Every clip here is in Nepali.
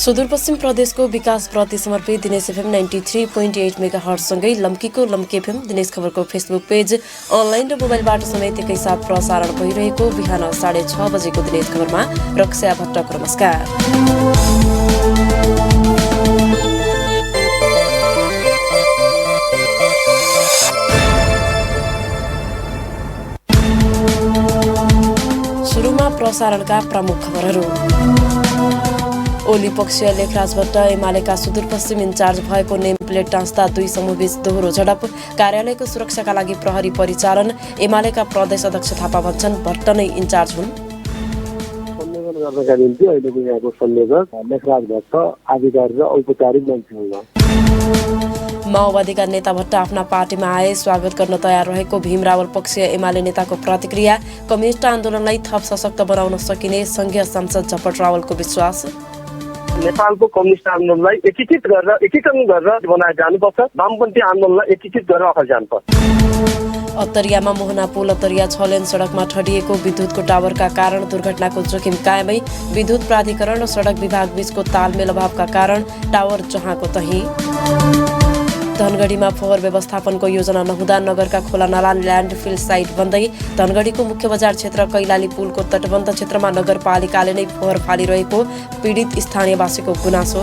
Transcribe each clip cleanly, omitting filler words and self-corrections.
सुदूरपश्चिम प्रदेशको विकासप्रति समर्पित दिनेश एफएम 93.8 मेगाहर्ट्जसँगै लम्कीको लम्की एफएम दिनेश खबरको फेसबुक पेज, अनलाइन र मोबाइलबाट समेत एकैसाथ प्रसारण भइरहेको बिहान 6:30 बजेको दिनेश खबरमा रक्षा भट्टको नमस्कार। सुरुमा प्रसारणका प्रमुख खबरहरू। ओली पक्षीय लेखराज भट्ट एमालेका सुदूरपश्चिम इन्चार्ज भएको नेम प्लेट टाँच्दा दुई समूहबीच दोहोरो झडप, कार्यालयको सुरक्षाका लागि प्रहरी परिचालन। एमालेका प्रदेश अध्यक्ष थापा भन्छन् भट्ट नै इन्चार्ज हुन्। सम्मेलन गर्नका निम्ति अहिलेको यहाँको संयोजक लेखराज भट्ट आधिकारिक र औपचारिक मान्छे हुन्। माओवादीका नेता भट्ट आफ्ना पार्टीमा आए, स्वागत गर्न तयार रहेको भीम रावल पक्षीय एमाले नेताको प्रतिक्रिया। कम्युनिस्ट आन्दोलनलाई थप सशक्त बनाउन सकिने संघीय सांसद झपट रावलको विश्वास। नेपालको कम्युनिस्ट आन्दोलनलाई एकीकरण गरेर बनाएर जानुपर्छ, वामपन्थी आन्दोलनलाई एकीकृत गरेर अगाडि जानुपर्छ। अत्तरियामा मोहना पुल अत्तरिया 6 लेन सडकमा ठडिएको विद्युतको टावरका कारण दुर्घटनाको जोखिम कायमै। विद्युत प्राधिकरण र सडक विभाग बीचको तालमेल अभावका कारण टावर जहाँको तही। धनगढीमा फोहोर व्यवस्थापनको योजना नहुँदा नगरका खोला नाला ल्यान्डफिल साइट बन्दै। धनगढीको मुख्य बजार क्षेत्र कैलाली पुलको तटबन्ध क्षेत्रमा नगरपालिकाले नै फोहोर फालिरहेको पीडित स्थानीयवासीको गुनासो।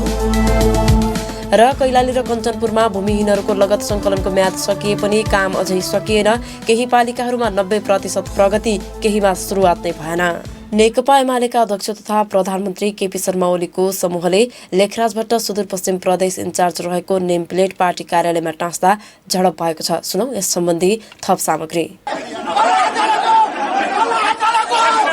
र कैलाली र कञ्चनपुरमा भूमिहीनहरूको लगत सङ्कलनको म्याद सकिए पनि काम अझै सकिएन। केही पालिकाहरूमा 90% प्रगति, केहीमा सुरुवात नै भएन। नेकपा एमालेका अध्यक्ष तथा प्रधानमन्त्री केपी शर्मा ओलीको समूहले लेखराज भट्ट सुदूरपश्चिम प्रदेश इन्चार्ज रहेको नेम प्लेट पार्टी कार्यालयमा टाँच्दा झडप भएको छ। सुनौ यस सम्बन्धी थप सामग्री।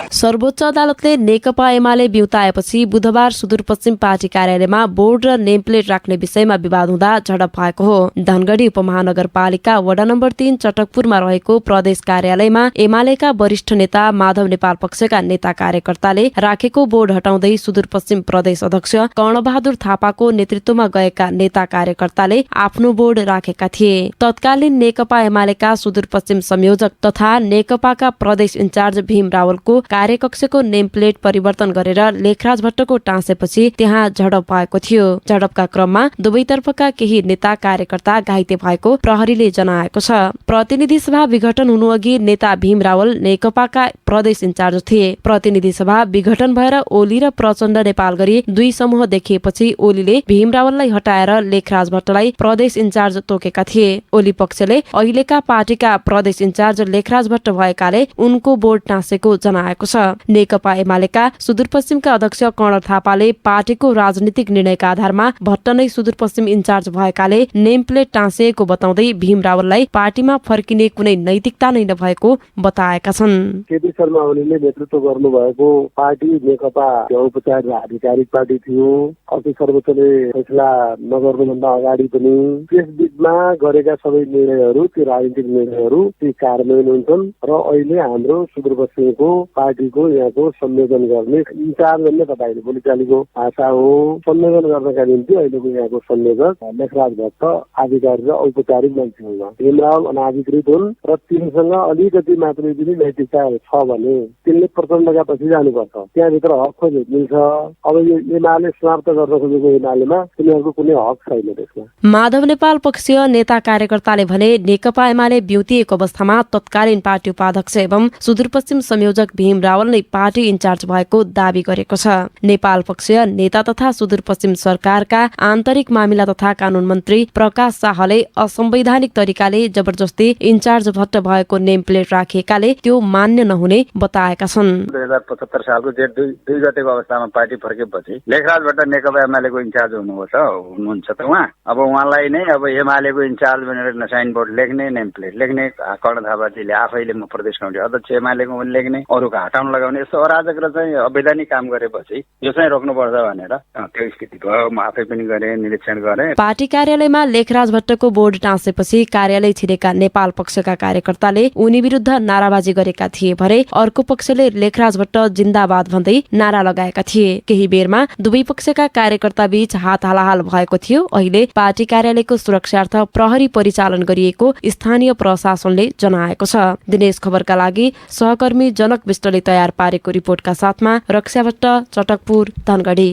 सर्वोच्च अदालतले नेकपा एमाले बिउताएपछि बुधबार सुदूरपश्चिम पार्टी कार्यालयमा बोर्ड र नेम प्लेट राख्ने विषयमा विवाद हुँदा झडप भएको हो। धनगढी उपमहानगरपालिका वडा नम्बर 3 चटकपुरमा रहेको प्रदेश कार्यालयमा एमालेका वरिष्ठ नेता माधव नेपाल पक्षका नेता कार्यकर्ताले राखेको बोर्ड हटाउँदै सुदूरपश्चिम प्रदेश अध्यक्ष कर्णबहादुर थापाको नेतृत्वमा गएका नेता कार्यकर्ताले आफ्नो बोर्ड राखेका थिए। तत्कालीन नेकपा एमालेका सुदूरपश्चिम संयोजक तथा नेकपाका प्रदेश इन्चार्ज भीम रावलको कार्यकक्षको नेम प्लेट परिवर्तन गरेर लेखराज भट्टको टाँसेपछि त्यहाँ झडप भएको थियो। झडपका क्रममा दुवैतर्फका केही नेता कार्यकर्ता घाइते भएको प्रहरीले जनाएको छ। प्रतिनिधि सभा विघटन हुनु अघि नेता भीम रावल नेकपाका प्रदेश इन्चार्ज थिए। प्रतिनिधि सभा विघटन भएर ओली र प्रचण्ड नेपाल गरी दुई समूह देखिएपछि ओलीले भीम रावललाई हटाएर लेखराज भट्टलाई प्रदेश इन्चार्ज तोकेका थिए। ओली पक्षले अहिलेका पार्टीका प्रदेश इन्चार्ज लेखराज भट्ट भएकाले उनको बोर्ड टाँसेको जनाएको छ। नेकपा एमालेका सुदूरपश्चिमका अध्यक्ष कर्ण थापाले पार्टीको राजनीतिक निर्णयका आधारमा भट्ट नै सुदूरपश्चिम इन्चार्ज भएकाले नेम प्लेट टाँसिएको बताउँदै भीम रावललाई पार्टीमा फर्किने कुनै नैतिकता नै नभएको बताएका छन्। केपी शर्मा ओलीले नेतृत्व गर्नुभएको पार्टी नेकपा औपचारिक र आधिकारिक पार्टी थियो। अति सर्वोच्चले फैसला नगर्नुभन्दा अगाडि पनि त्यसबीचमा गरेका सबै निर्णयहरू, ती राजनीतिक निर्णयहरू ती कार्यान्वयन हुन्छन् र अहिले हाम्रो सुदूरपश्चिमको पार्टीको यहाँको संयोजन गर्ने इन्चार्ज भन्ने तपाईँले बोलीचालीको भाषा हो। संयोजन गर्नका निम्ति अहिलेको यहाँको संयोजक लेखराज भट्ट आधिकारिक र औपचारिक मान्छे हुन्। भीम रावल अनाधिकृत हुन् र तिनसँग अलिकति मात्रै पनि नैतिकता छ भने तिनले प्रचण्डका पछि जानुपर्छ। त्यहाँभित्र हक खोज्नु मिल्छ। अब यो एमाले समाप्त गर्न खोजेको एमालेमा तिनीहरूको कुनै हक छैन त्यसमा। माधव नेपाल पक्षीय नेता कार्यकर्ताले भने नेकपा एमाले बिउतिएको अवस्थामा तत्कालीन पार्टी उपाध्यक्ष एवं सुदूरपश्चिम संयोजक भीम रावल नै पार्टी इन्चार्ज भएको दावी गरेको छ। नेपाल पक्षीय नेता तथा सुदूरपश्चिम सरकारका आन्तरिक मामिला तथा कानून मन्त्री प्रकाश शाहले असंवैधानिक तरिकाले जबरजस्ती इन्चार्ज भट्ट भएको नेम प्लेट राखिएकाले त्यो मान्य नहुने बताएका छन्। 2075 सालको जेठ 2 गतेको अवस्थामा पार्टी फर्केपछि लेखराज भट्ट नेकपा एमालेको इन्चार्ज हुनुहुन्छ त उहाँ। अब उहाँलाई नै अब एमालेको इन्चार्ज भनेर साइन बोर्ड लेख्ने, नेम प्लेट लेख्ने, कर्ण थापाजीले आफैले म प्रदेश कमिटी अध्यक्ष एमालेको लेख्ने, अरूको हटाउन लगाउने, यस्तो अराजक र चाहिँ अवैधानिक काम गरेपछि यो चाहिँ रोक्नुपर्छ भनेर त्यो स्थिति भयो। म आफै पनि गरेँ, निरीक्षण गरेँ। पार्टी कार्यालयमा लेखराज भट्टको बोर्ड टाँसेपछि कार्यालय छिरेका नेपाल पक्षका कार्यकर्ताले उनी विरुद्ध नाराबाजी गरेका थिए भने अर्को पक्षले लेखराज भट्ट जिन्दाबाद भन्दै नारा लगाएका थिए। केही बेरमा दुवै पक्षका कार्यकर्ता बीच हात हालाहाल भएको थियो। अहिले पार्टी कार्यालयको सुरक्षार्थ प्रहरी परिचालन गरिएको स्थानीय प्रशासनले जनाएको छ। दिनेश खबरका लागि सहकर्मी जनक विष्टले तयार पारेको रिपोर्टका साथमा रक्षा भट्ट, चटकपुर, धनगढी।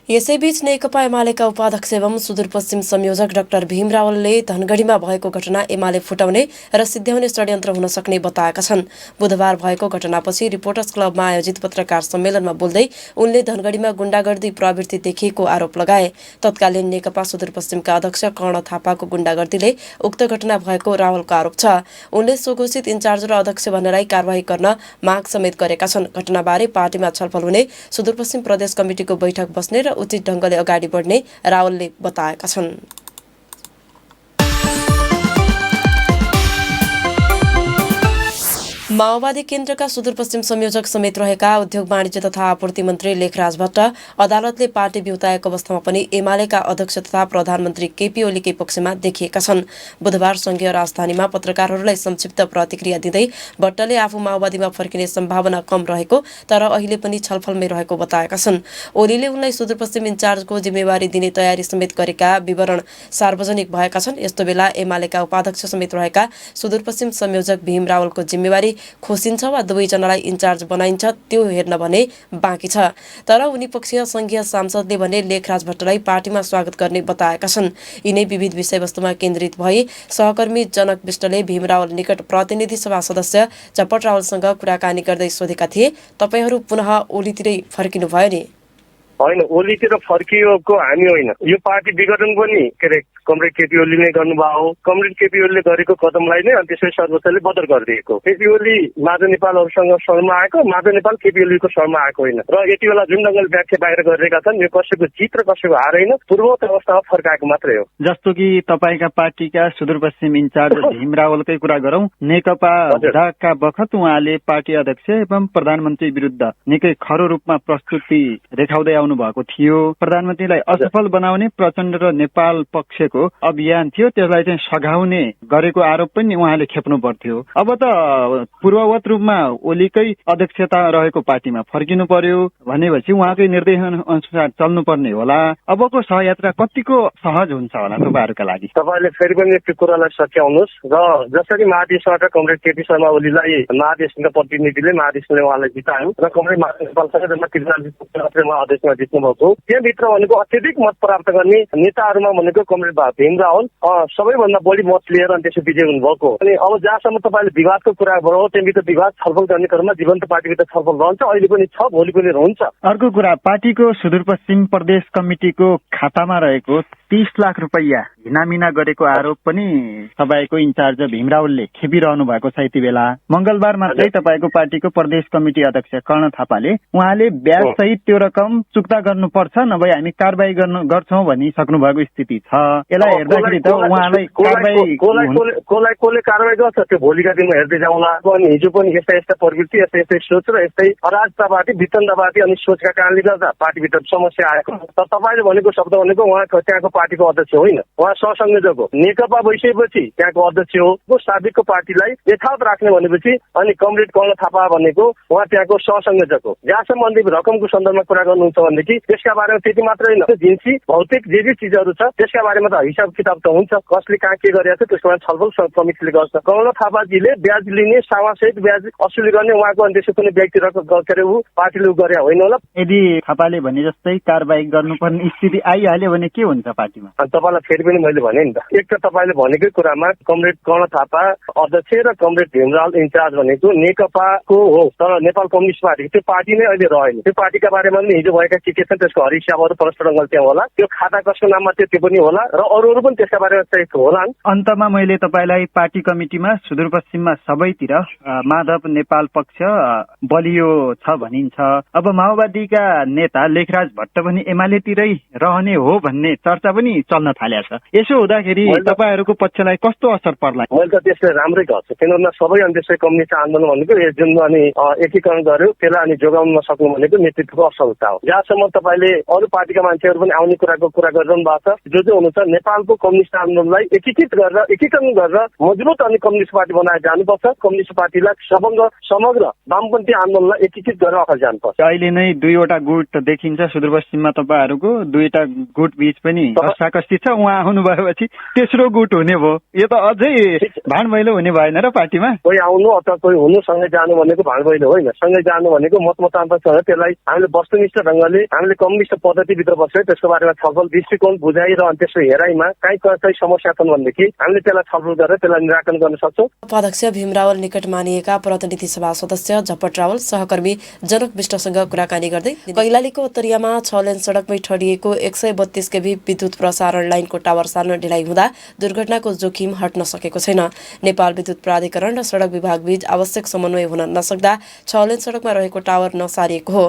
यसैबीच नेकपा एमालेका उपाध्यक्ष एवं सुदूरपश्चिम संयोजक डाक्टर भीम रावलले धनगढीमा भएको घटना एमाले फुटाउने र सिद्ध्याउने षड्यन्त्र हुन सक्ने बताएका छन्। बुधबार भएको घटनापछि रिपोर्टर्स क्लबमा आयोजित पत्रकार सम्मेलनमा बोल्दै उनले धनगढीमा गुण्डागर्दी प्रवृत्ति देखिएको आरोप लगाए। तत्कालीन नेकपा सुदूरपश्चिमका अध्यक्ष कर्ण थापाको गुण्डागर्दीले उक्त घटना भएको रावलको आरोप छ। उनले स्वघोषित इन्चार्ज र अध्यक्ष भन्नेलाई कारवाही गर्न माग समेत गरेका छन्। घटनाबारे पार्टीमा छलफल हुने, सुदूरपश्चिम प्रदेश कमिटिको बैठक बस्ने र उचित ढंगले अगाडि बढ्ने रावलले बताएका छन्। माओवादी केन्द्रका सुदूरपश्चिम संयोजक समेत रहेका उद्योग वाणिज्य तथा आपूर्ति मन्त्री लेखराज भट्ट अदालतले पार्टी बिउताएको अवस्थामा पनि एमालेका अध्यक्ष तथा प्रधानमन्त्री केपी ओलीकै पक्षमा देखिएका छन्। बुधबार संघीय राजधानीमा पत्रकारहरूलाई संक्षिप्त प्रतिक्रिया दिँदै भट्टले आफू माओवादीमा फर्किने सम्भावना कम रहेको तर अहिले पनि छलफलमै रहेको बताएका छन्। ओलीले उनलाई सुदूरपश्चिम इन्चार्जको जिम्मेवारी दिने तयारी समेत गरेका विवरण सार्वजनिक भएका छन्। यस्तो बेला एमालेका उपाध्यक्ष समेत रहेका सुदूरपश्चिम संयोजक भीम रावलको जिम्मेवारी खोसिन्छ वा दुवैजनालाई इन्चार्ज बनाइन्छ त्यो हेर्न भने बाँकी छ। तर उनी पक्षीय संघीय सांसदले भने लेखराज भट्टलाई पार्टीमा स्वागत गर्ने बताएका छन्। यिनै विविध विषयवस्तुमा केन्द्रित भई सहकर्मी जनक विष्टले भीम रावल निकट प्रतिनिधि सभा सदस्य चपट रावलसँग कुराकानी गर्दै सोधेका थिए, तपाईहरू पुनः ओलीतिरै फर्किनु भयो नि? होइन, ओलीतिर फर्किएको हामी होइन, यो पार्टी विघटन पनि कमरेड केपी ओलीले गर्नुभयो हो। कमरेड केपी ओलीले गरेको कदमलाई नै अनि त्यसै सर्वोच्चले बदर गरिदिएको। केपी ओली माधव नेपालहरूसँग शर्मा आएको, माधव नेपाल केपी ओलीको शर्मा आएको होइन। र यति बेला जुन ढङ्गले व्याख्या बाहिर गरिरहेका छन् यो कसैको जित र कसैको हार होइन, पूर्ववत अवस्थामा फर्काएको मात्रै हो। जस्तो कि तपाईँका पार्टीका सुदूरपश्चिम इन्चार्ज भीम रावलकै कुरा गरौं, नेकपा हुँदाका बखत उहाँले पार्टी अध्यक्ष एवं प्रधानमन्त्री विरुद्ध निकै खरो रूपमा प्रस्तुति देखाउँदै आउनु भएको थियो। प्रधानमन्त्रीलाई असफल बनाउने प्रचण्ड र नेपाल पक्षको अभियान थियो, त्यसलाई चाहिँ सघाउने गरेको आरोप पनि उहाँले खेप्नु पर्थ्यो। अब त पूर्ववत रूपमा ओलीकै अध्यक्षता रहेको पार्टीमा फर्किनु पर्यो भनेपछि उहाँकै निर्देशन अनुसार चल्नुपर्ने होला। अबको सहयात्रा कतिको सहज हुन्छ होला तपाईँहरूका लागि? तपाईँले फेरि पनि त्यो कुरालाई सच्याउनुहोस् र जसरी महादेशबाट कमरेड केपी शर्मा ओलीलाई महादेशका प्रतिनिधिले महादेशले उहाँलाई जितायो र कमरेड नेपालसँग जम्मा 93 अध्यक्षमा जित्नु भएको, त्यहाँभित्र भनेको अत्यधिक मत प्राप्त गर्ने नेताहरूमा भनेको कमरेड भीम रावल सबैभन्दा बढी मत लिएर अनि त्यसो विजय हुनुभएको। अनि अब जहाँसम्म तपाईँले विवादको कुरा गरौँ, त्यहाँभित्र विवाद छलफल गर्ने क्रममा जीवन्त पार्टीभित्र छलफल रहन्छ, अहिले पनि छ, भोलि पनि रहन्छ। अर्को कुरा, पार्टीको सुदूरपश्चिम प्रदेश कमिटिको खातामा रहेको 30 लाख रुपैयाँ हिनामिना गरेको आरोप पनि तपाईँको इन्चार्ज भीम रावलले खेपिरहनु भएको छ। यति बेला मंगलबार मात्रै तपाईँको पार्टीको प्रदेश कमिटी अध्यक्ष कर्ण थापाले उहाँले ब्याज सहित त्यो रकम चुक्ता गर्नुपर्छ नभए हामी कारबाही गर्छौं भनिसक्नु भएको स्थिति छ। यसलाई हेर्दाखेरि त उहाँलाई कसले कारबाही गर्छ त्यो भोलिका दिनमा हेर्दै जाउँला। अनि हिजो पनि यस्ता यस्ता प्रवृत्ति, यस्ता यस्तै सोच र यस्तै अराजकतावादी वितण्डवादी अनि सोचका कारणले गर्दा पार्टीभित्र समस्या आएको। तर तपाईँले भनेको शब्द भनेको उहाँ त्यहाँको पार्टीको अध्यक्ष होइन, उहाँ सहसंयोजक हो। नेकपा भइसकेपछि त्यहाँको अध्यक्ष हो। साबिकको पार्टीलाई यथावत राख्ने भनेपछि अनि कमरेड कर्ण थापा भनेको उहाँ त्यहाँको सहसंयोजक हो। जहाँसम्म रकमको सन्दर्भमा कुरा गर्नुहुन्छ भनेदेखि त्यसका बारेमा त्यति मात्रै होइन, जिन्सी भौतिक जे चिजहरू छ त्यसका बारेमा त हिसाब किताब त हुन्छ, कसले कहाँ के गरेको छ त्यसको बारेमा छलफल कमिटीले गर्छ। कर्ण थापाजीले ब्याज लिने, सावासहित ब्याज असुली गर्ने उहाँको अनि त्यसो कुनै व्यक्ति पार्टीले गरे होइन होला। यदि थापाले भने जस्तै कारबाही गर्नुपर्ने स्थिति आइहाल्यो भने के हुन्छ पार्टीमा? तपाईँलाई फेरि पनि मैले भने नि त, एक त तपाईँले भनेकै कुरामा कमरेड कर्ण थापा अध्यक्ष र कमरेड भीम रावल इन्चार्ज भनेको नेकपाको हो, तर नेपाल कम्युनिस्ट पार्टी त्यो पार्टी नै अहिले रहेन। त्यो पार्टीका बारेमा पनि हिजो भएका के छन् त्यसको हरिस्याबहरू प्रष्ट रङ्गल त्यहाँ होला, त्यो खाता कसको नाममा त्यो पनि होला र अरू पनि त्यसका बारेमा चाहिँ होला। अन्तमा मैले तपाईँलाई पार्टी कमिटीमा सुदूरपश्चिममा सबैतिर माधव नेपाल पक्ष बलियो छ भनिन्छ। अब माओवादीका नेता लेखराज भट्ट पनि एमालेतिरै रहने हो भन्ने चर्चा पनि चल्न थालेको छ। यसो हुँदाखेरि तपाईँहरूको पक्षलाई कस्तो असर पर्ला? मैले त त्यसले राम्रै गर्छु, किनभने सबै अनि त्यसै कम्युनिस्ट आन्दोलन भनेको जुन अनि एकीकरण गर्यो त्यसलाई अनि जोगाउन नसक्नु भनेको नेतृत्वको असफलता हो। जहाँसम्म तपाईँले अरू पार्टीका मान्छेहरू पनि आउने कुराको कुरा गरिरहनु भएको छ, जो हुनुहुन्छ नेपालको कम्युनिस्ट आन्दोलनलाई एकीकरण गरेर मजबुत अनि कम्युनिस्ट पार्टी बनाएर जानुपर्छ। कम्युनिस्ट पार्टीलाई समग्र वामपन्थी आन्दोलनलाई एकीकृत गरेर अगाडि जानुपर्छ। अहिले नै दुईवटा गुट देखिन्छ सुदूरपश्चिममा, तपाईँहरूको दुईटा गुट बीच पनि कस्ता कस्ती छ, उहाँ आउनु भएपछि तेस्रो गुट हुने भयो। यो त अझै भाँड मैलो हुने भएन र पार्टीमा? कोही आउनु अथवा कोही हुनु, सँगै जानु भनेको भाँड मैलो होइन। सँगै जानु भनेको मत मतान्तर छ, त्यसलाई हामीले वस्तुनिष्ठ ढङ्गले हामीले कम्युनिस्ट पद्धतिभित्र बसेर त्यसको बारेमा छलफल, दृष्टिकोण, बुझाइ र अनि त्यसको हेराइमा कहीँ समस्या छन् भनेदेखि हामीले त्यसलाई छलफल गरेर त्यसलाई निराकरण गर्न सक्छौँ। उपाध्यक्ष भीम रावल निकट मानिएका प्रतिनिधि सभा सदस्य झपट रावल सहकर्मी जनक विष्टसँग कुराकानी गर्दै कैलालीको उत्तरियामा 6 लेन सडकमै ठडिएको 132 केभी विद्युत प्रसारण लाइनको टावर सार्न ढिलाइ हुँदा दुर्घटनाको जोखिम हट्न सकेको छैन। नेपाल विद्युत प्राधिकरण र सडक विभाग बीच आवश्यक समन्वय हुन नसक्दा 6 लेन सडकमा रहेको टावर नसारिएको हो।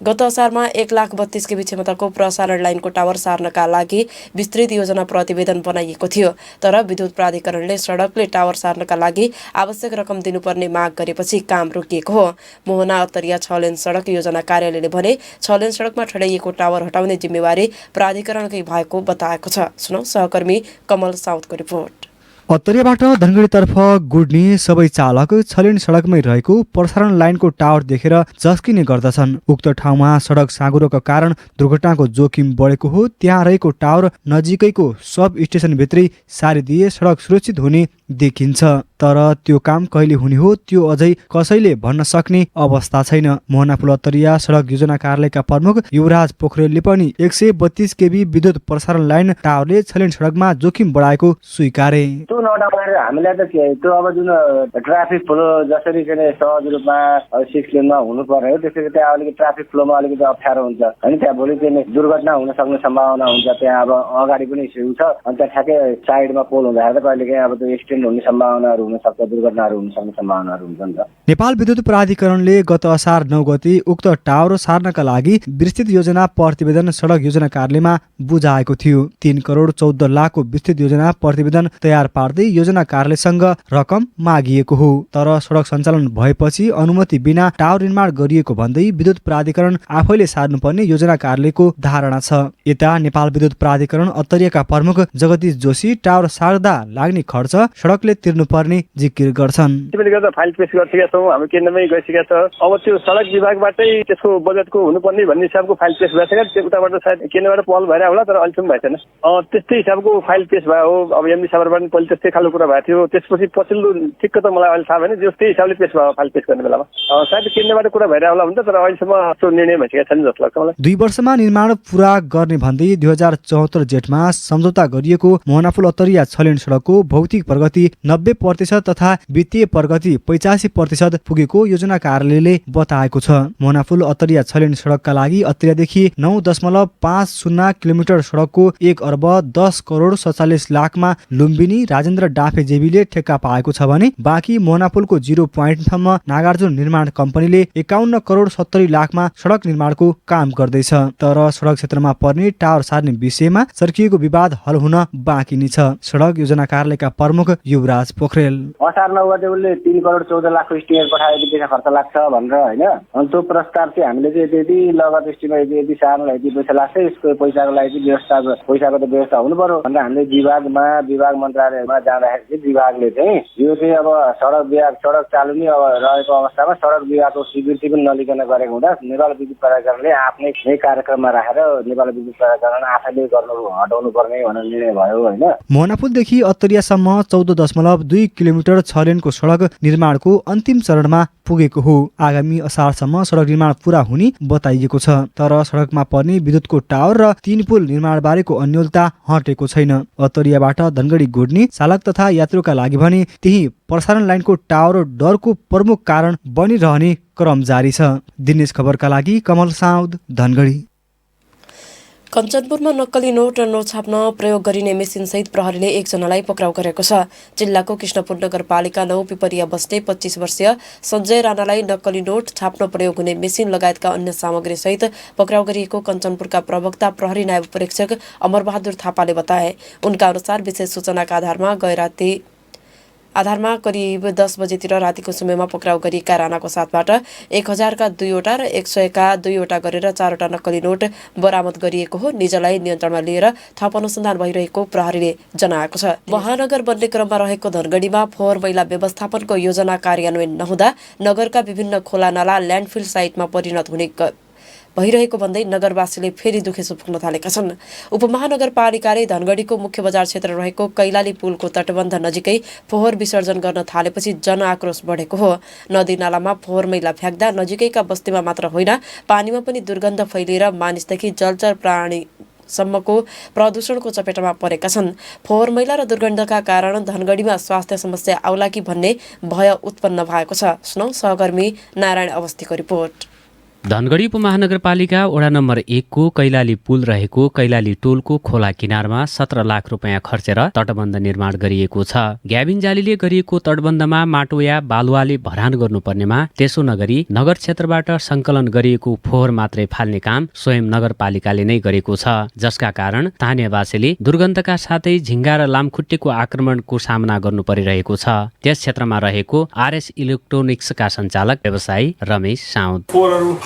गत असारमा 1,32,000 केभी क्षमताको प्रसारण लाइनको टावर सार्नका लागि विस्तृत योजना प्रतिवेदन बनाइएको थियो, तर विद्युत प्राधिकरणले सडकले टावर सार्नका लागि आवश्यक रकम दिनुपर्ने माग गरेपछि काम रोकिएको हो। मोहना अत्तरिया 6 लेन सडक योजना कार्यालयले भने 6 लेन सडकमा ठडाइएको टावर हटाउने जिम्मेवारी प्राधिकरणकै भएको बताएको छ। सुनौ सहकर्मी कमल साउदको रिपोर्ट। उत्तरियाबाट धनगढीतर्फ गुड्ने सबै चालक 6 लेन सडकमै रहेको प्रसारण लाइनको टावर देखेर झस्किने गर्दछन्। उक्त ठाउँमा सडक साँघुरोका कारण दुर्घटनाको जोखिम बढेको हो। त्यहाँ रहेको टावर नजिकैको सब स्टेसनभित्रै सारिदिए सडक सुरक्षित हुने देखिन्छ, तर त्यो काम कहिले हुने हो त्यो अझै कसैले भन्न सक्ने अवस्था छैन। मोहनापुल उत्तरिया सडक योजना कार्यालयका प्रमुख युवराज पोखरेलले पनि 132 केभी विद्युत प्रसारण लाइन टावरले 6 लेन सडकमा जोखिम बढाएको स्वीकारे। त्यो नडाउँदाखेरि हामीलाई त के त्यो अब जुन ट्राफिक फ्लो जसरी चाहिँ सहज रूपमा 6 लेनमा हुनु पर्यो त्यसरी त्यहाँ अलिकति ट्राफिक फ्लोमा अलिकति अप्ठ्यारो हुन्छ होइन। त्यहाँ भोलि चाहिँ दुर्घटना हुन सक्ने सम्भावना हुन्छ। त्यहाँ अब अगाडि पनि इस्यु छ अनि त्यहाँ ठ्याक्कै साइडमा पोल हुँदाखेरि त कहिलेकाहीँ अब त्यो एक्सिडेन्ट हुने सम्भावनाहरू हुन सक्छ, दुर्घटनाहरू हुन सक्ने सम्भावनाहरू हुन्छ नि त। नेपाल विद्युत प्राधिकरणले गत असार 9 गते उक्त टावर सार्नका लागि विस्तृत योजना प्रतिवेदन सडक योजना कार्यालयमा बुझाएको थियो। 3 करोड 14 लाखको विस्तृत योजना प्रतिवेदन तयार पार्दै योजना कार्यालयसँग रकम मागिएको हो, तर सडक सञ्चालन भएपछि अनुमति बिना टावर निर्माण गरिएको भन्दै विद्युत प्राधिकरण आफैले सार्नुपर्ने योजना कार्यालयको धारणा छ। यता नेपाल विद्युत प्राधिकरण उत्तरियाका प्रमुख जगदीश जोशी टावर सार्दा लाग्ने खर्च सडकले तिर्नुपर्ने जिकिर गर्छन्। त्यसले गर्दा फाइल पेश गरिसकेका छौँ, हाम्रो केन्द्रमै गइसकेका छ। अब त्यो सडक विभागबाटै त्यसको बजेटको हुनुपर्ने भन्ने हिसाबको फाइल पेश भइसक्यो। त्यो उताबाट सायद केन्द्रबाट पहल भएर होला, तर अहिलेसम्म भएको छैन। त्यस्तै हिसाबको फाइल पेश भयो हो। अब एमडी साबरबाट पनि त्यस्तै खालको कुरा भएको थियो। त्यसपछि पछिल्लो ठिक्क त मलाई अहिले थाहा भएन, त्यही हिसाबले पेश भयो फाइल पेश गर्ने बेलामा। सायद केन्द्रबाट कुरा भएर होला हुन्छ, तर अहिलेसम्म त्यो निर्णय भइसकेको छैन जस्तो लाग्छ मलाई। 2 वर्षमा निर्माण पूरा गर्ने भन्दै 2074 जेठमा सम्झौता गरिएको मोहनापुल उत्तरिया 6 लेन सडकको भौतिक प्रगति 90% तथा वित्तीय प्रगति 85% पुगेको योजना कार्यालयले बताएको छ। मोहनापुल उत्तरिया 6 लेन सडकका लागि उत्तरियादेखि 9.50 किलोमिटर सडकको 1 अर्ब 10 करोड 47 लाखमा लुम्बिनी राजेन्द्र डाफे जेबीले ठेक्का पाएको छ भने बाँकी मोहनापुलको 0 पोइन्टसम्म नागार्जुन निर्माण कम्पनीले 51 करोड 70 लाखमा सडक निर्माणको काम गर्दैछ। तर सडक क्षेत्रमा पर्ने टावर सार्ने विषयमा चर्किएको विवाद हल हुन बाँकी नै छ। सडक योजना कार्यालयका प्रमुख युवराज पोखरेल असार 9 गते उसले 3 करोड 14 लाखको स्टिमर पठाएको पैसा खर्च लाग्छ भनेर होइन। अनि त्यो प्रस्ताव चाहिँ हामीले चाहिँ यति लगत स्टिमर यति सार्नलाई यति पैसा लाग्छ, यसको पैसाको लागि चाहिँ पैसाको त व्यवस्था हुनु पर्यो भनेर हामीले विभाग मन्त्रालयमा जाँदाखेरि चाहिँ विभागले चाहिँ यो चाहिँ अब सडक चालु नै अब रहेको अवस्थामा सडक विभागको स्वीकृति पनि नलिकन गरेको हुँदा नेपाल विद्युत प्राधिकरणले आफ्नै कार्यक्रममा राखेर नेपाल विद्युत प्राधिकरण आफैले हटाउनु पर्ने भनेर निर्णय भयो होइन। मोहनापुलदेखि उत्तरियासम्म 14.2 किलोमिटर 6 लेनको सडक निर्माणको अन्तिम चरणमा पुगेको हो। आगामी असारसम्म सडक निर्माण पूरा हुने बताइएको छ, तर सडकमा पर्ने विद्युतको टावर र 3 पुल निर्माण बारेको अन्योलता हटेको छैन। उत्तरियाबाट धनगढी गुड्ने चालक तथा यात्रुका लागि भने त्यही प्रसारण लाइनको टावर डरको प्रमुख कारण बनिरहने क्रम जारी छ। दिनेश खबरका लागि कमल साउद, धनगढी। कञ्चनपुरमा नक्कली नोट र नोट छाप्न प्रयोग गरिने मेसिनसहित प्रहरीले 1 जनालाई पक्राउ गरेको छ। जिल्लाको कृष्णपुर नगरपालिका 9 पिपरिया बस्ने 25 वर्षीय सञ्जय राणालाई नक्कली नोट छाप्न प्रयोग हुने मेसिन लगायतका अन्य सामग्रीसहित पक्राउ गरिएको कञ्चनपुरका प्रवक्ता प्रहरी नायब परीक्षक अमरबहादुर थापाले बताए। उनका अनुसार विशेष सूचनाका आधारमा करिब 10 बजेतिर रातिको समयमा पक्राउ गरिएका राणाको साथबाट 1000 का 2वटा र 100 का 2वटा गरेर 4वटा नक्कली नोट बरामद गरिएको हो। निजलाई नियन्त्रणमा लिएर थप अनुसन्धान भइरहेको प्रहरीले जनाएको छ। महानगर बन्ने क्रममा रहेको धनगढीमा फोहोर मैला व्यवस्थापनको योजना कार्यान्वयन नहुँदा नगरका विभिन्न खोला नाला ल्यान्डफिल साइटमा भइरहेको भन्दै नगरवासीले फेरि दुखेसो पुग्न थालेका छन्। उपमहानगरपालिकाले धनगढीको मुख्य बजार क्षेत्र रहेको कैलाली पुलको तटबन्ध नजिकै फोहोर विसर्जन गर्न थालेपछि जनआक्रोश बढेको हो। नदी नालामा फोहोर मैला फ्याँक्दा नजिकैका बस्तीमा मात्र होइन, पानीमा पनि दुर्गन्ध फैलिएर मानिसदेखि जलचर प्राणी सम्मको प्रदूषणको चपेटामा परेका छन्। फोहोर मैला र दुर्गन्धका कारण धनगढीमा स्वास्थ्य समस्या आउला कि भन्ने भय उत्पन्न भएको छ। सुनौ सहकर्मी नारायण अवस्थीको रिपोर्ट। धनगढी उपमहानगरपालिका वडा नम्बर 1 को कैलाली पुल रहेको कैलाली टोलको खोला किनारमा 17 लाख रुपियाँ खर्चेर तटबन्ध निर्माण गरिएको छ। ग्याबिन जालीले गरिएको तटबन्धमा माटो या बालुवाले भरान गर्नुपर्नेमा त्यसो नगरी नगर क्षेत्रबाट संकलन गरिएको फोहोर मात्रै फाल्ने काम स्वयं नगरपालिकाले नै गरेको छ, जसका कारण स्थानीयवासीले दुर्गन्धका साथै झिंगा र लामखुट्टेको आक्रमणको सामना गर्नु परिरहेको छ। त्यस क्षेत्रमा रहेको आरएस इलेक्ट्रोनिक्सका सञ्चालक व्यवसायी रमेश साउद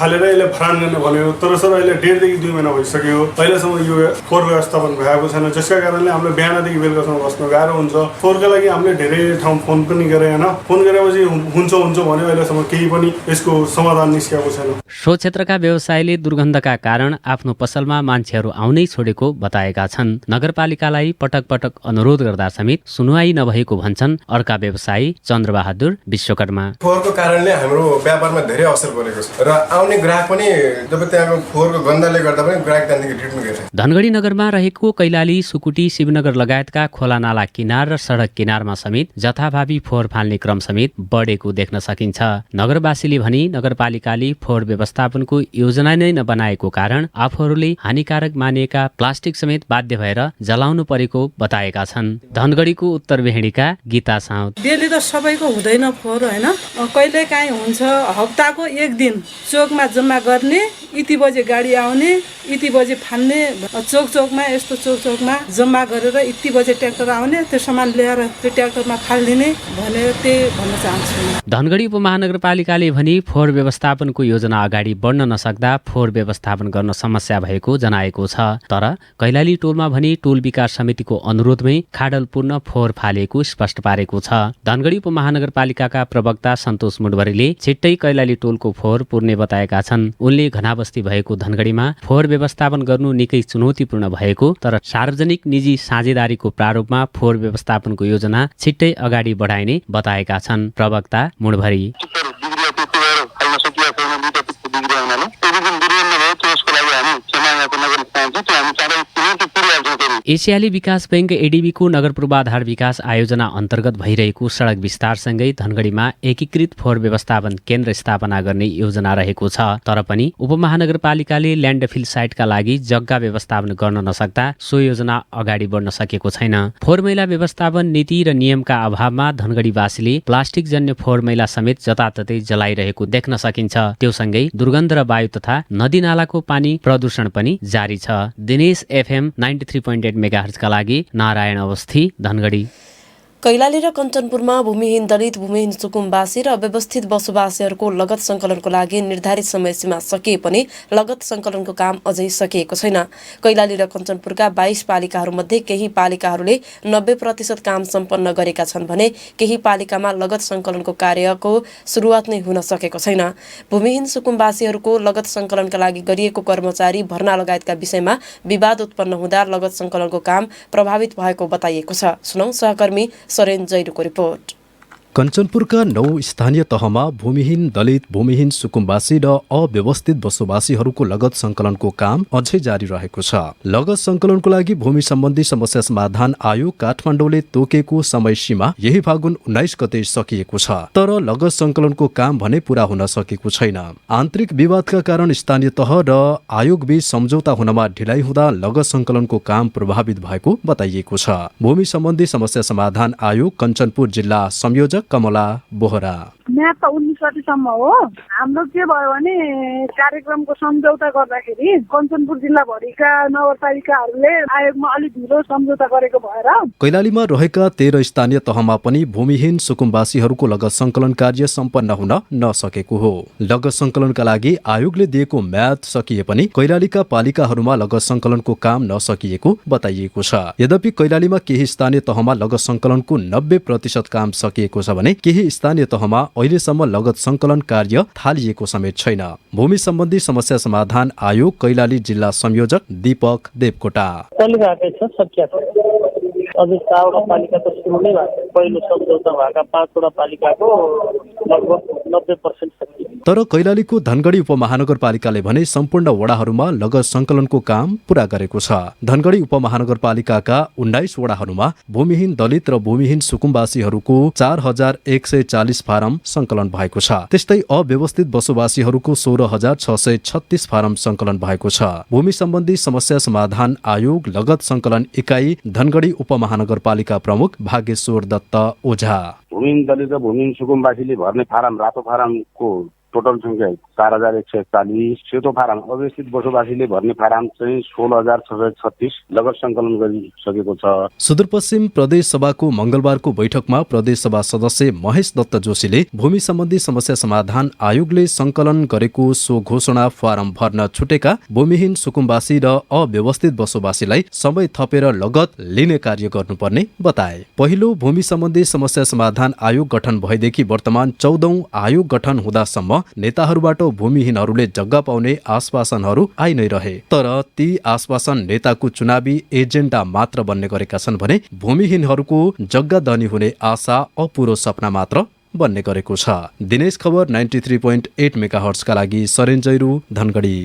हालेर यसले भरान गर्ने भन्यो, तर सर अहिले 1.5 देखि 2 महिना भइसक्यो, अहिलेसम्म यो फोहोर व्यवस्थापन भएको छैन, जसका कारणले हामीले बिहानदेखि बेलुकासम्म बस्न गाह्रो हुन्छ। फोहोरका लागि हामीले धेरै ठाउँ फोन पनि गरे हैन, फोन गरेपछि हुन्छ भन्यो, अहिलेसम्म केही पनि यसको समाधान निस्केको छैन। सो क्षेत्रका व्यवसायीले दुर्गन्धका कारण आफ्नो पसलमा मान्छेहरू आउनै छोडेको बताएका छन्। नगरपालिकालाई पटक पटक अनुरोध गर्दा समेत सुनवाई नभएको भन्छन् अर्का व्यवसायी चन्द्रबहादुर विश्वकर्मा। फोहोरको कारणले हाम्रो व्यापारमा धेरै असर परेको छ र आउने ग्राहक पनि जब त्यहाँको फोहोरको गन्धले गर्दा पनि ग्राहक त्यहाँदेखि रिटर्न गर्छ। धनगढी नगरमा रहेको कैलाली, सुकुटी, शिवनगर लगायतका खोला नाला किनार र सडक किनारमा समेत जथाभावी फोहोर फाल्ने क्रम समेत बढेको देख्न सकिन्छ। नगरवासीले भनी नगरपालिकाले फोहोर व्यवस्थापनको योजना नै नबनाएको कारण आफूहरूले हानिकारक मानिएका प्लास्टिक समेत बाध्य भएर जलाउनु परेको बताएका छन्। धनगढीको उत्तर भेडीका गीता साउद। डेली त सबैको हुँदैन फोहोर हैन, कहिले काहीँ हुन्छ। हप्ताको एक दिन चोकमा जम्मा गर्ने, यति बजे गाडी आउने, यति बजे फाल्ने, चोकमा यस्तो चोकमा जम्मा गरेर यति बजे ट्र्याक्टर आउने, त्यो सामान ल्याएर त्यो ट्र्याक्टरमा फालिदिने भनेर त्यही भन्न चाहन्छु। धनगढी उपमहानगरपालिकाले भने फोहोर व्यवस्थापनको योजना अगाडि बढ्न नसक्दा फोहोर व्यवस्थापन गर्न समस्या भएको जनाएको छ। तर कैलाली टोलमा भने टोल विकास समितिको अनुरोधमै खाडलपूर्ण फोहोर फालेको स्पष्ट पारेको छ। धनगढी उपमहानगरपालिकाका प्रवक्ता सन्तोष मुडवरीले छिट्टै कैलाली टोलको फोहोर पुर्ने बताएका छन्। उनले घनाबस्ती भएको धनगढीमा फोहोर व्यवस्थापन गर्नु निकै चुनौतीपूर्ण भएको, तर सार्वजनिक निजी साझेदारीको प्रारूपमा फोहोर व्यवस्थापनको योजना छिट्टै अगाडि बढाइने बताएका छन् प्रवक्ता मुडभरी। एसियाली विकास बैंक एडीबीको नगर पूर्वाधार विकास आयोजना अन्तर्गत भइरहेको सडक विस्तारसँगै धनगढीमा एकीकृत फोहोर व्यवस्थापन केन्द्र स्थापना गर्ने योजना रहेको छ। तर पनि उपमहानगरपालिकाले ल्यान्डफिल साइटका लागि जग्गा व्यवस्थापन गर्न नसक्दा सो योजना अगाडि बढ्न सकेको छैन। फोहोर मैला व्यवस्थापन नीति र नियमका अभावमा धनगढीवासीले प्लास्टिक जन्य फोहोर मैला समेत जताततै जलाइरहेको देख्न सकिन्छ। त्योसँगै दुर्गन्ध र वायु तथा नदी नालाको पानी प्रदूषण पनि जारी छ। दिनेश एफएम 93.8 मेगाहर्जका लागि नारायण अवस्थी, धनगढी। कैलाली र कञ्चनपुरमा भूमिहीन दलित, भूमिहीन सुकुम्बासी र अव्यवस्थित बसोबासीहरूको लगत सङ्कलनको लागि निर्धारित समयसीमा सकिए पनि लगत सङ्कलनको काम अझै सकिएको छैन। कैलाली र कञ्चनपुरका 22 पालिकाहरूमध्ये केही पालिकाहरूले 90% काम सम्पन्न गरेका छन् भने केही पालिकामा लगत सङ्कलनको कार्यको सुरुवात नै हुन सकेको छैन। भूमिहीन सुकुम्बासीहरूको लगत सङ्कलनका लागि गरिएको कर्मचारी भर्ना लगायतका विषयमा विवाद उत्पन्न हुँदा लगत सङ्कलनको काम प्रभावित भएको बताइएको छ। सुनौ सहकर्मी सरेन जैरुको रिपोर्ट। कञ्चनपुरका 9 स्थानीय तहमा भूमिहीन दलित, भूमिहीन सुकुम्बासी र अव्यवस्थित बसोबासीहरूको लगत सङ्कलनको काम अझै जारी रहेको छ। लगत सङ्कलनको लागि भूमि सम्बन्धी समस्या समाधान आयोग काठमाडौँले तोकेको समय सीमा यही फागुन 19 गते सकिएको छ। तर लगत सङ्कलनको काम भने पूरा हुन सकेको छैन। आन्तरिक विवादका कारण स्थानीय तह र आयोगबीच सम्झौता हुनमा ढिलाइ हुँदा लगत सङ्कलनको काम प्रभावित भएको बताइएको छ। भूमि सम्बन्धी समस्या समाधान आयोग कञ्चनपुर जिल्ला संयोजक कमला बोहरा। म्याद त 19 गतिसम्म हो। हाम्रो के भयो भने कार्यक्रमको सम्झौता गर्दाखेरि कञ्चनपुर जिल्लाभरिका नगरपालिकाहरूले आयोगमा अलि ढिलो सम्झौता गरेको भएर कैलालीमा रहेका 13 स्थानीय तहमा पनि भूमिहीन सुकुम्बासीहरूको लगत सङ्कलन कार्य सम्पन्न हुन नसकेको हो। लगत सङ्कलनका लागि आयोगले दिएको म्याद सकिए पनि कैलालीका पालिकाहरूमा लगत सङ्कलनको काम नसकिएको बताइएको छ। यद्यपि कैलालीमा केही स्थानीय तहमा लगत सङ्कलनको 90% काम सकिएको छ भने केही स्थानीय तहमा अहिलेसम्म लगत संकलन कार्य थालिएको समेत छैन। भूमि सम्बन्धी समस्या समाधान आयोग कैलाली जिल्ला संयोजक दीपक देवकोटा। चलिरहेकै छ, सकिया छ। अझै 4 वटा पालिका त सुरु नै भएको छ। पहिलो सम्झौता भएका 5 वटा पालिकाको लगभग 90% सकियो। तर कैलालीको धनगढी उपमहानगरपालिकाले भने सम्पूर्ण वडाहरूमा लगत संकलनको काम पूरा गरेको छ। धनगढी उपमहानगरपालिकाका 19 वडाहरूमा भूमिहीन दलित र भूमिहीन सुकुम्बासीहरूको 4140 फारम संकलन भएको छ। त्यस्तै अव्यवस्थित बसोबासीहरूको 16636 फारम संकलन भएको छ। भूमि सम्बन्धी समस्या समाधान आयोग लगत संकलन इकाइ धनगढी उपमहानगरपालिका प्रमुख भाग्यश्वर दत्त ओझा। भूमिहीन दलित र भूमिहीन सुकुम्बासीले भर्ने फारम रातो फारमको टोटल संख्या 4140, सेतो फारम अव्यवस्थित बसोबासीले भर्ने फारम चाहिँ 16636 लगत संकलन गरिसकेको छ। सुदूरपश्चिम प्रदेश सभाको मंगलबारको बैठकमा प्रदेश सभा सदस्य महेश दत्त जोशीले भूमि सम्बन्धी समस्या समाधान आयोगले संकलन गरेको सो घोषणा फारम भर्न छुटेका भूमिहीन सुकुम्बासी र अव्यवस्थित बसोबासीलाई समय थपेर लगत लिने कार्य गर्नुपर्ने बताए। पहिलो भूमि सम्बन्धी समस्या समाधान आयोग गठन भएदेखि वर्तमान 14औं आयोग गठन हुँदासम्म नेताहरूबाट भूमिहीनहरूले जग्गा पाउने आश्वासनहरू आइ नै रहे। तर ती आश्वासन नेताको चुनावी एजेन्डा मात्र बन्ने गरेका छन् भने भूमिहीनहरूको जग्गा दनी हुने आशा अपुरो सपना मात्र बन्ने गरेको छ। दिनेश खबर 93.8 मेगाहर्ट्जका लागि सरेन्जैरू धनगढी।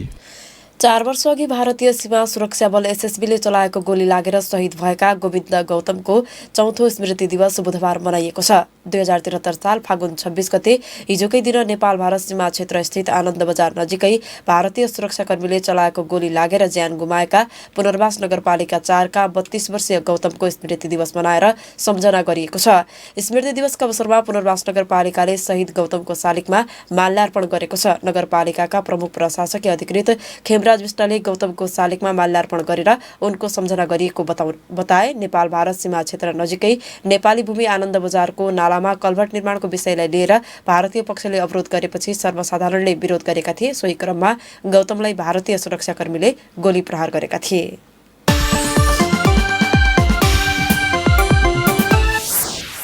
4 वर्ष अघि भारतीय सीमा सुरक्षा बल एसएसबीले चलाएको गोली लागेर शहीद भएका गोविन्द गौतमको 4थो स्मृति दिवस बुधबार मनाइएको छ। 2073 साल फागुन 26 गते हिजोकै दिन नेपाल भारत सीमा क्षेत्र स्थित आनन्द बजार नजिकै भारतीय सुरक्षाकर्मीले चलाएको गोली लागेर ज्यान गुमाएका पुनर्वास नगरपालिका 4 का 32 वर्षीय गौतमको स्मृति दिवस मनाएर सम्झना गरिएको छ। स्मृति दिवसको अवसरमा पुनर्वास नगरपालिकाले शहीद गौतमको शालिगमा माल्यार्पण गरेको छ। नगरपालिकाका प्रमुख प्रशासकीय अधिकृत खेमराज विष्टले गौतमको शालिगमा माल्यार्पण गरेर उनको सम्झना गरिएको बताए। नेपाल भारत सीमा क्षेत्र नजिकै नेपाली भूमि आनन्द बजारको नालामा कल्भर्ट निर्माणको विषयलाई लिएर भारतीय पक्षले अवरोध गरेपछि सर्वसाधारणले विरोध गरेका थिए। सोही क्रममा गौतमलाई भारतीय सुरक्षाकर्मीले गोली प्रहार गरेका थिए।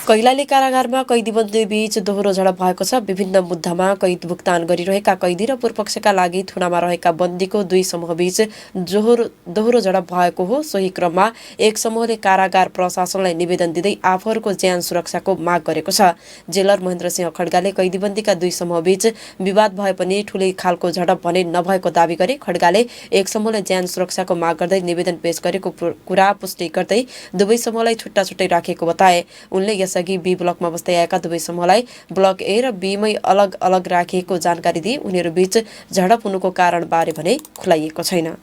कैलाली कारागारमा कैदीबन्दी बीच दोहोरो झडप भएको छ। विभिन्न मुद्दामा कैद भुक्तान गरिरहेका कैदी र पूर्वपक्षका लागि थुनामा रहेका बन्दीको 2 समूह बीच दोहोरो झडप भएको हो। सोही क्रममा एक समूहले कारागार प्रशासनलाई निवेदन दिँदै आफूहरूको ज्यान सुरक्षाको माग गरेको छ। जेलर महेन्द्र सिंह खड्गाले कैदीबन्दीका 2 समूह बीच विवाद भए पनि ठूलै खालको झडप भने नभएको दावी गरे। खड्गाले एक समूहले ज्यान सुरक्षाको माग गर्दै निवेदन पेश गरेको कुरा पुष्टि गर्दै दुवै समूहलाई छुट्टा छुट्टै राखेको बताए। उनले यसअघि बी ब्लकमा बस्दै आएका दुवै समूहलाई ब्लक ए र बी मै अलग अलग राखिएको जानकारी दिए। उनीहरू बीच झडप हुनुको कारण बारे भने खुलाइएको छैन।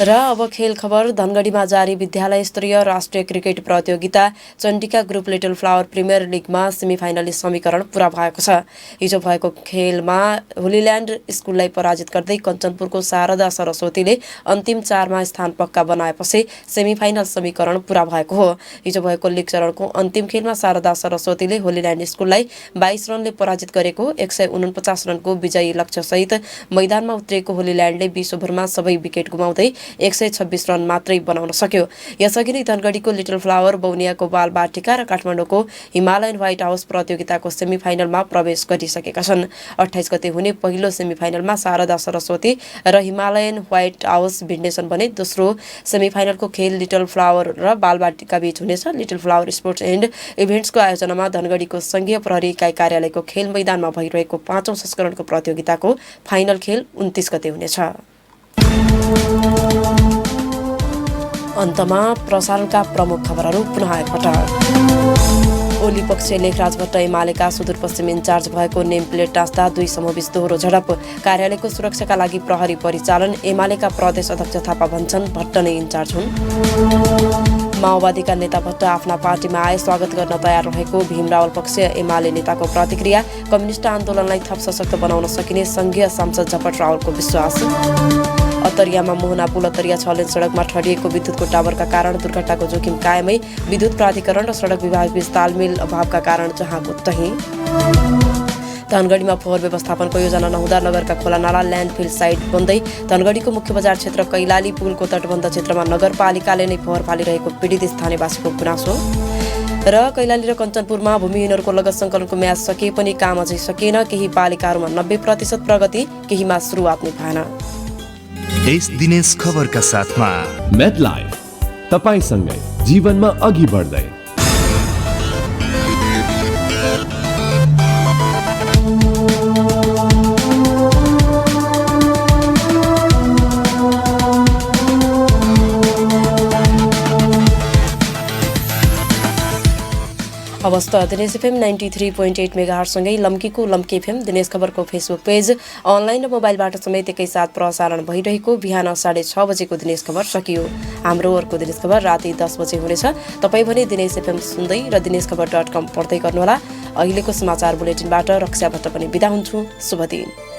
र अब खेल खबर। धनगढीमा जारी विद्यालय स्तरीय राष्ट्रिय क्रिकेट प्रतियोगिता Chandika group little flower premier लिगमा सेमिफाइनलिस्ट समीकरण पूरा भएको छ। हिजो भएको खेलमा होलील्यान्ड स्कुललाई पराजित गर्दै कञ्चनपुरको शारदा सरस्वतीले अन्तिम 4मा स्थान पक्का बनाएपछि सेमिफाइनल समीकरण पूरा भएको हो। हिजो भएको लिग चरणको अन्तिम खेलमा शारदा सरस्वतीले होलील्यान्ड स्कुललाई 22 रनले पराजित गरेको। 149 रनको विजयी लक्ष्यसहित मैदानमा उत्रिएको होलील्यान्डले 20 ओभरमा सबै विकेट गुमाउँदै 126 रन मात्रै बनाउन सक्यो। यसअघि नै धनगढीको लिटल फ्लावर, बौनियाको बालबाटिका र काठमाडौँको हिमालयन व्हाइट हाउस प्रतियोगिताको सेमिफाइनलमा प्रवेश गरिसकेका छन्। 28 गते हुने पहिलो सेमिफाइनलमा शारदा सरस्वती र हिमालयन व्हाइट हाउस भिड्नेछन् भने दोस्रो सेमिफाइनलको खेल लिटल फ्लावर र बालबाटिका बीच हुनेछ। लिटल फ्लावर स्पोर्ट्स एन्ड इभेन्ट्सको आयोजनामा धनगढीको संघीय प्रहरी इकाइ कार्यालयको खेल मैदानमा भइरहेको 5औं संस्करणको प्रतियोगिताको फाइनल खेल 29 गते हुनेछ। अन्तमा प्रसारणका प्रमुख खबरहरू पुनः एकपटक। ओली पक्ष लेखराज भट्ट एमालेका सुदूरपश्चिम इन्चार्ज भएको नेम प्लेट टाँच्दा 2 समूहबीच दोहोरो झडप। कार्यालयको सुरक्षाका लागि प्रहरी परिचालन। एमालेका प्रदेश अध्यक्ष थापा भन्छन् भट्ट नै इन्चार्ज हुन्। माओवादीका नेता भट्ट आफ्ना पार्टीमा आए स्वागत गर्न तयार रहेको भीम रावल पक्ष एमाले नेताको प्रतिक्रिया। कम्युनिस्ट आन्दोलनलाई थप सशक्त बनाउन सकिने संघीय सांसद झपट रावलको विश्वास। अतरियामा मोहना पुल अतरिया 6 लेन सडकमा ठडिएको विद्युतको टावरका कारण दुर्घटनाको जोखिम कायमै। विद्युत प्राधिकरण र सडक विभाग बीच तालमेल अभावका कारण जहाँको तहीँ। धनगढीमा फोहोर व्यवस्थापनको योजना नहुँदा नगरका खोला नाला ल्यान्डफिल साइट बन्दै धनगढीको मुख्य बजार क्षेत्र कैलाली पुलको तटबन्ध क्षेत्रमा नगरपालिकाले नै फोहोर फालिरहेको पीडित स्थानीयवासीको गुनासो। र कैलाली र कञ्चनपुरमा भूमिहीनहरूको लगत सङ्कलनको म्याद सकिए पनि काम अझै सकिएन। केही पालिकाहरूमा 90% प्रगति, केहीमा सुरुवात नै भएन। यस दिनेश खबरका साथमा मेडलाइफ तपाईसँगै जीवनमा अघि बढ्दै। अवस्था दिनेश एफएम 93.8 मेगाहर्जसँगै लम्कीको लम्की एफएम दिनेश खबरको फेसबुक पेज, अनलाइन र मोबाइलबाट समेत एकैसाथ प्रसारण भइरहेको बिहान 6:30 बजेको दिनेश खबर सकियो। हाम्रो अर्को दिनेश खबर राति 10 बजे हुनेछ। तपाईँ भने दिनेश एफएम सुन्दै र दिनेशखबर.com पढ्दै गर्नुहोला। अहिलेको समाचार बुलेटिनबाट रक्षा भट्ट पनि बिदा हुन्छु। शुभ दिन।